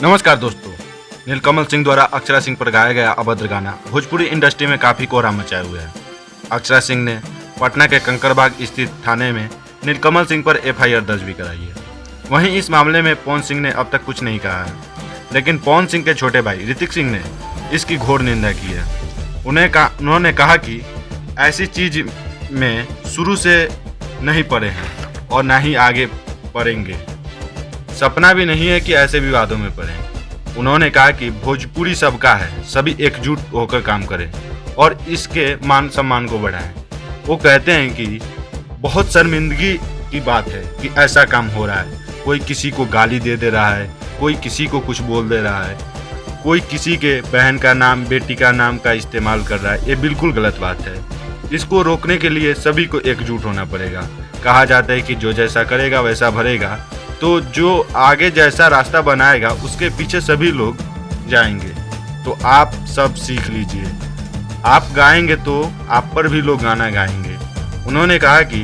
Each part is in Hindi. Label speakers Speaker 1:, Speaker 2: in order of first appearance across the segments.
Speaker 1: नमस्कार दोस्तों, नीलकमल सिंह द्वारा अक्षरा सिंह पर गाया गया अभद्र गाना भोजपुरी इंडस्ट्री में काफ़ी कोहराम मचाए हुए है। अक्षरा सिंह ने पटना के कंकड़बाग स्थित थाने में नीलकमल सिंह पर एफआईआर दर्ज भी कराई है। वहीं इस मामले में पवन सिंह ने अब तक कुछ नहीं कहा है, लेकिन पवन सिंह के छोटे भाई ऋतिक सिंह ने इसकी घोर निंदा की है। उन्होंने कहा कि ऐसी चीज में शुरू से नहीं पड़े हैं और ना ही आगे पड़ेंगे। सपना भी नहीं है कि ऐसे विवादों में पड़े। उन्होंने कहा कि भोजपुरी सबका है, सभी एकजुट होकर काम करें और इसके मान सम्मान को बढ़ाएं। वो कहते हैं कि बहुत शर्मिंदगी की बात है कि ऐसा काम हो रहा है। कोई किसी को गाली दे रहा है, कोई किसी को कुछ बोल दे रहा है, कोई किसी के बहन का नाम, बेटी का नाम का इस्तेमाल कर रहा है। ये बिल्कुल गलत बात है। इसको रोकने के लिए सभी को एकजुट होना पड़ेगा। कहा जाता है कि जो जैसा करेगा वैसा भरेगा, तो जो आगे जैसा रास्ता बनाएगा उसके पीछे सभी लोग जाएंगे। तो आप सब सीख लीजिए। आप गाएंगे तो आप पर भी लोग गाना गाएंगे। उन्होंने कहा कि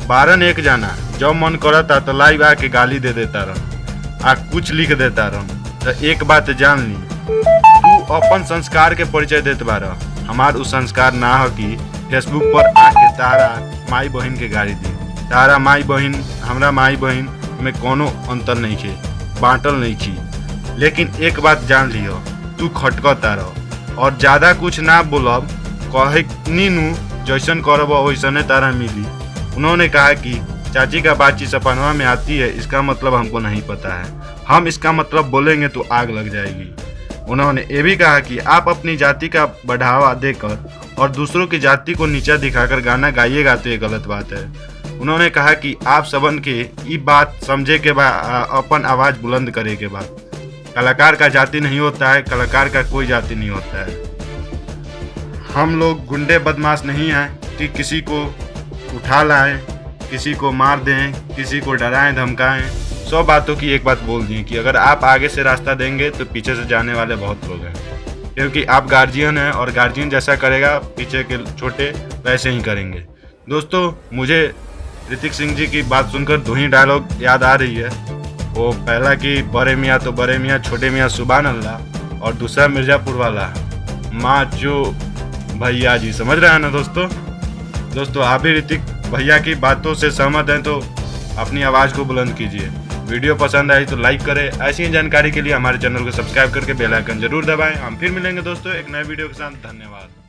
Speaker 1: 12 ने एक जाना, जब मन करता तो लाइव आके गाली दे देता रह, आ कुछ लिख देता रह। तो एक बात जान ली, तू अपन संस्कार के परिचय देते बार। हमार उस संस्कार ना हो कि फेसबुक पर आके तारा माई बहन के गाली दी। तारा माई बहन, हमरा माई बहन में कोनो अंतर नहीं खे, बांटल नहीं खी। लेकिन एक बात जान लियो, तू खटकता रह और ज्यादा कुछ ना बोलब। कहनी नु जैसन करब वैसने तारा मिली। उन्होंने कहा कि चाची का बातचीत सपनवा में आती है, इसका मतलब हमको नहीं पता है। हम इसका मतलब बोलेंगे तो आग लग जाएगी। उन्होंने ये भी कहा कि आप अपनी जाति का बढ़ावा देकर और दूसरों की जाति को नीचा दिखाकर गाना गाइएगा तो ये गलत बात है। उन्होंने कहा कि आप सबन के ये बात समझे के बाद अपन आवाज़ बुलंद करे के बाद, कलाकार का जाति नहीं होता है, कलाकार का कोई जाति नहीं होता है। हम लोग गुंडे बदमाश नहीं हैं कि किसी को उठा लाएं, किसी को मार दें, किसी को डराएं धमकाएं। 100 बातों की एक बात बोल दी कि अगर आप आगे से रास्ता देंगे तो पीछे से जाने वाले बहुत लोग हैं, क्योंकि आप गार्जियन हैं और गार्जियन जैसा करेगा पीछे के छोटे वैसे ही करेंगे। दोस्तों, मुझे ऋतिक सिंह जी की बात सुनकर 2 ही डायलॉग याद आ रही है। वो पहला कि बड़े मियाँ तो बड़े मियाँ, छोटे मियाँ सुभान अल्लाह, और दूसरा मिर्ज़ापुर वाला माँ जो भैया जी। समझ रहे हैं ना दोस्तों आप भी ऋतिक भैया की बातों से सहमत हैं तो अपनी आवाज़ को बुलंद कीजिए। वीडियो पसंद आई तो लाइक करें। ऐसी ही जानकारी के लिए हमारे चैनल को सब्सक्राइब करके बेल आइकन जरूर दबाएं। हम फिर मिलेंगे दोस्तों एक नए वीडियो के साथ। धन्यवाद।